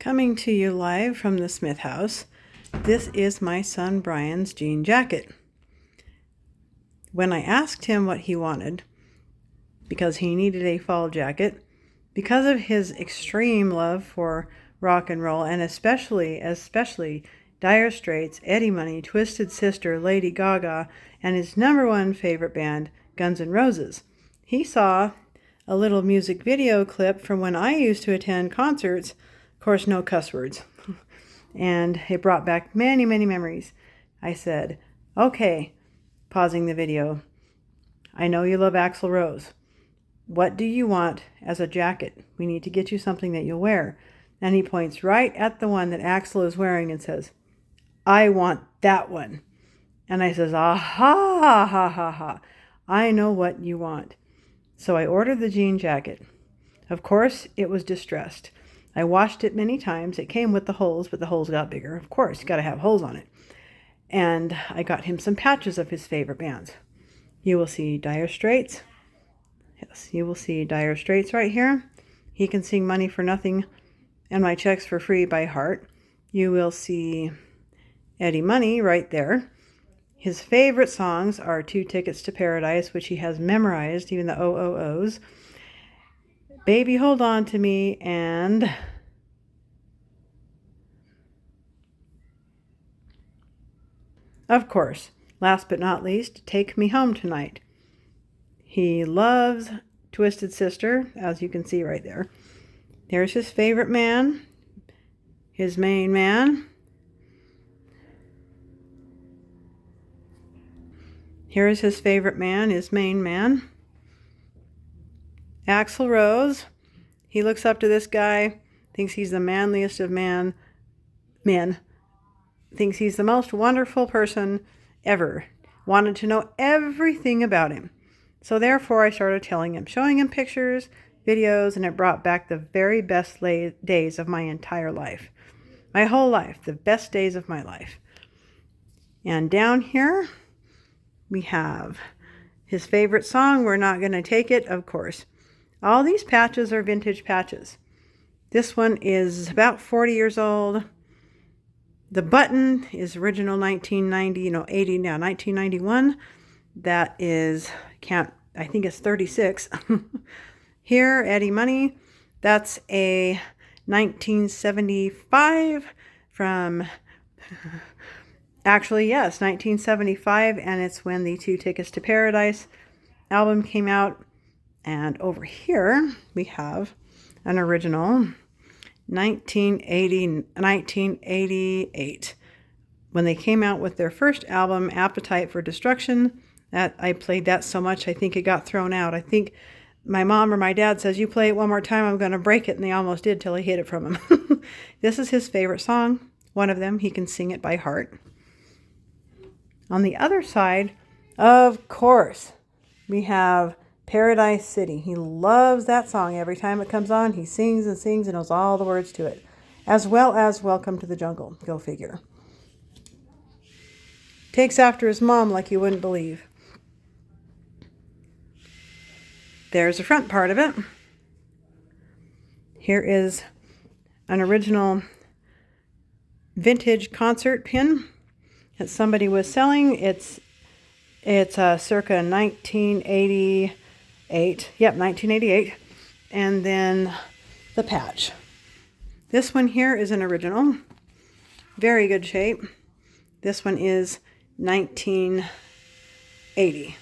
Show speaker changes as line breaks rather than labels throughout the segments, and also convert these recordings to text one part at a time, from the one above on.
Coming to you live from the Smith house, this is my son Brian's jean jacket. When I asked him what he wanted, because he needed a fall jacket, because of his extreme love for rock and roll, and especially Dire Straits, Eddie Money, Twisted Sister, Lady Gaga, and his number one favorite band, Guns N' Roses, he saw a little music video clip from when I used to attend concerts. Of course, no cuss words. And it brought back many, many memories. I said, okay, pausing the video, I know you love Axl Rose. What do you want as a jacket? We need to get you something that you'll wear. And he points right at the one that Axl is wearing and says, I want that one. And I says, aha, ha, ha, ha, ha. I know what you want. So I ordered the jean jacket. Of course, it was distressed. I washed it many times. It came with the holes, but the holes got bigger. Of course, you got to have holes on it. And I got him some patches of his favorite bands. You will see Dire Straits. Yes, you will see Dire Straits right here. He can sing Money for Nothing and My Checks for Free by heart. You will see Eddie Money right there. His favorite songs are Two Tickets to Paradise, which he has memorized, even the OOOs. Baby Hold On to Me, and of course, last but not least, Take Me Home Tonight. He loves Twisted Sister, as you can see right there. There's his favorite man, his main man. Here's his favorite man, his main man. Axl Rose. He looks up to this guy, thinks he's the manliest of men, thinks he's the most wonderful person ever, wanted to know everything about him. So therefore I started telling him, showing him pictures, videos, and it brought back the very best days of my entire life. My whole life, the best days of my life. And down here, we have his favorite song, We're Not Gonna Take It, of course. All these patches are vintage patches. This one is about 40 years old. The button is original 1990, 80 now, 1991. That is, I think it's 36. Here, Eddie Money, that's a 1975 from, actually, yes, 1975, and it's when the Two Tickets to Paradise album came out. And over here, we have an original 1988, when they came out with their first album, Appetite for Destruction. That I played that so much, I think it got thrown out. I think my mom or my dad says, you play it one more time, I'm going to break it. And they almost did till I hid it from him. This is his favorite song. One of them, he can sing it by heart. On the other side, of course, we have Paradise City. He loves that song. Every time it comes on, he sings and sings and knows all the words to it. As well as Welcome to the Jungle. Go figure. Takes after his mom like you wouldn't believe. There's the front part of it. Here is an original vintage concert pin that somebody was selling. It's circa 1988. Yep, 1988. And then the patch. This one here is an original. Very good shape. This one is 1980.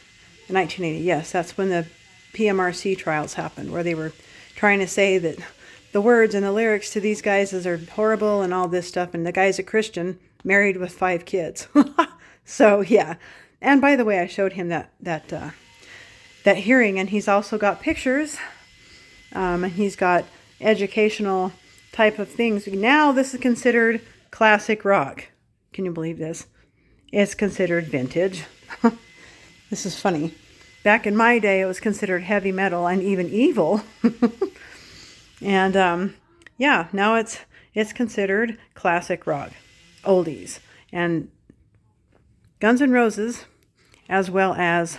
1980, yes, that's when the PMRC trials happened, where they were trying to say that the words and the lyrics to these guys are horrible and all this stuff, and the guy's a Christian, married with 5 kids. So, yeah. And by the way, I showed him that hearing, and he's also got pictures, and he's got educational type of things. Now this is considered classic rock. Can you believe this? It's considered vintage. This is funny. Back in my day, it was considered heavy metal and even evil. And yeah, now it's considered classic rock, oldies. And Guns N' Roses, as well as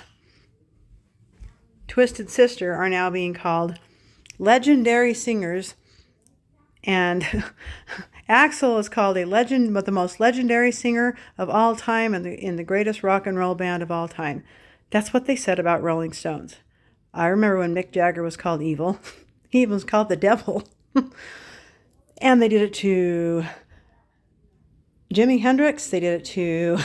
Twisted Sister, are now being called legendary singers And Axl is called a legend, but the most legendary singer of all time and in the greatest rock and roll band of all time. That's what they said about Rolling Stones. I remember when Mick Jagger was called evil. He even was called the devil. And they did it to Jimi Hendrix. They did it to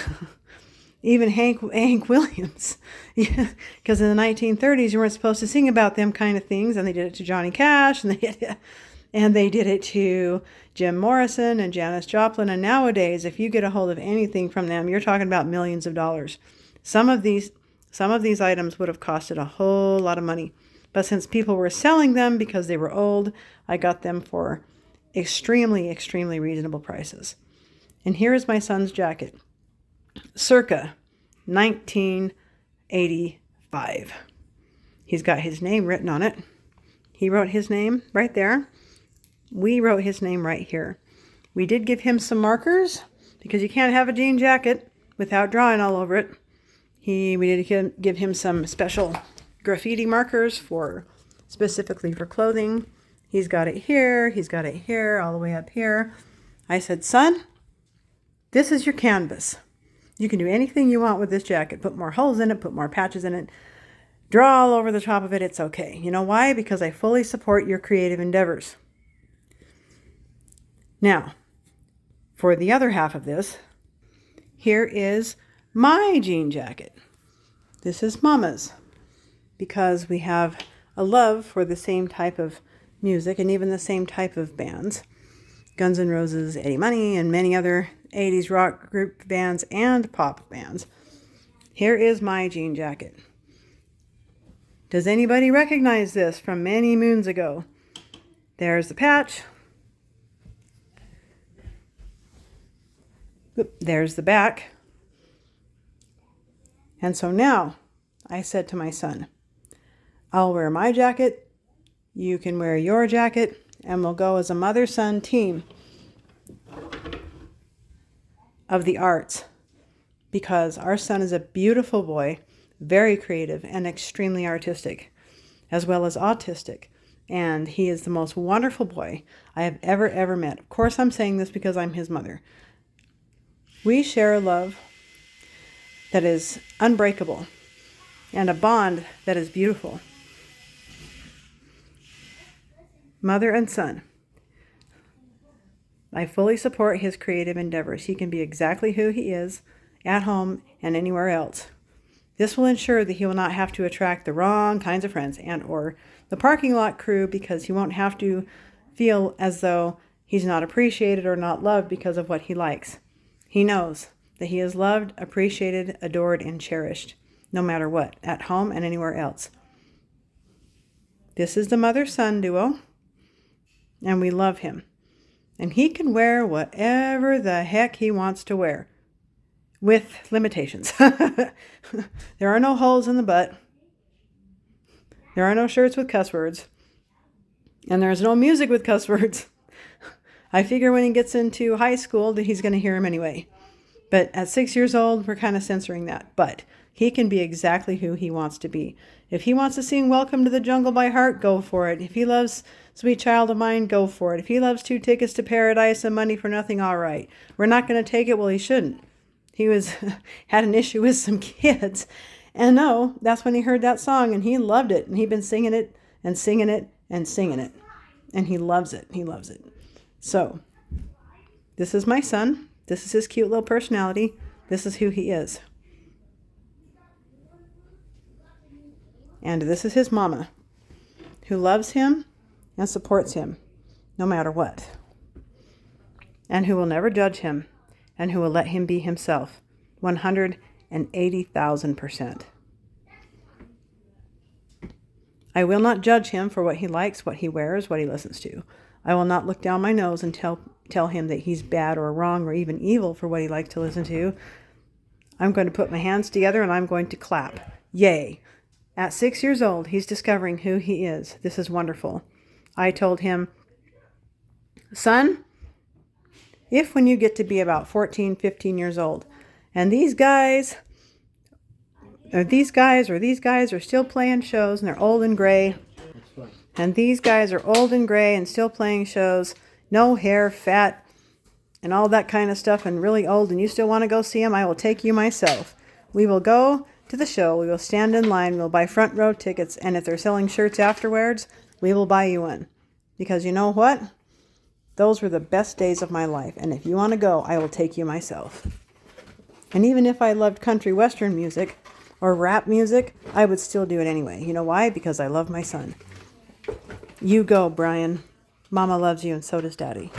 even Hank Williams. Because in the 1930s, you weren't supposed to sing about them kind of things. And they did it to Johnny Cash. And they did it to Jim Morrison and Janis Joplin. And nowadays, if you get a hold of anything from them, you're talking about millions of dollars. Some of these items would have costed a whole lot of money. But since people were selling them because they were old, I got them for extremely, extremely reasonable prices. And here is my son's jacket, circa 1985. He's got his name written on it. He wrote his name right there. We wrote his name right here. We did give him some markers because you can't have a jean jacket without drawing all over it. We did give him some special graffiti markers specifically for clothing. He's got it here. He's got it here, all the way up here. I said, son, this is your canvas. You can do anything you want with this jacket. Put more holes in it, put more patches in it, draw all over the top of it. It's okay. You know why? Because I fully support your creative endeavors. Now, for the other half of this, here is my jean jacket. This is Mama's, because we have a love for the same type of music and even the same type of bands. Guns N' Roses, Eddie Money, and many other 80s rock group bands and pop bands. Here is my jean jacket. Does anybody recognize this from many moons ago? There's the patch. There's the back. And so now I said to my son, I'll wear my jacket, you can wear your jacket, and we'll go as a mother-son team of the arts, because our son is a beautiful boy, very creative and extremely artistic, as well as autistic. And he is the most wonderful boy I have ever met. Of course, I'm saying this because I'm his mother. We share a love that is unbreakable and a bond that is beautiful. Mother and son. I fully support his creative endeavors. He can be exactly who he is at home and anywhere else. This will ensure that he will not have to attract the wrong kinds of friends and or the parking lot crew, because he won't have to feel as though he's not appreciated or not loved because of what he likes. He knows that he is loved, appreciated, adored, and cherished, no matter what, at home and anywhere else. This is the mother-son duo, and we love him. And he can wear whatever the heck he wants to wear, with limitations. There are no holes in the butt. There are no shirts with cuss words. And there's no music with cuss words. I figure when he gets into high school that he's going to hear them anyway. But at 6 years old, we're kind of censoring that. But he can be exactly who he wants to be. If he wants to sing Welcome to the Jungle by heart, go for it. If he loves Sweet Child of Mine, go for it. If he loves Two Tickets to Paradise and Money for Nothing, all right. We're not going to take it. Well, he shouldn't. He had an issue with some kids. And no, that's when he heard that song and he loved it. And he'd been singing it and singing it and singing it. And he loves it. He loves it. So, this is my son. This is his cute little personality. This is who he is. And this is his mama, who loves him and supports him, no matter what. And who will never judge him, and who will let him be himself, 180,000%. I will not judge him for what he likes, what he wears, what he listens to. I will not look down my nose and tell him that he's bad or wrong or even evil for what he likes to listen to. I'm going to put my hands together and I'm going to clap. Yay. At 6 years old, he's discovering who he is. This is wonderful. I told him, son, if when you get to be about 14, 15 years old, and these guys are still playing shows and they're old and gray, and these guys are old and gray and still playing shows, no hair, fat, and all that kind of stuff, and really old, and you still want to go see him, I will take you myself. We will go to the show. We will stand in line. We'll buy front row tickets. And if they're selling shirts afterwards, we will buy you one. Because you know what? Those were the best days of my life. And if you want to go, I will take you myself. And even if I loved country western music or rap music, I would still do it anyway. You know why? Because I love my son. You go, Brian. Mama loves you, and so does Daddy.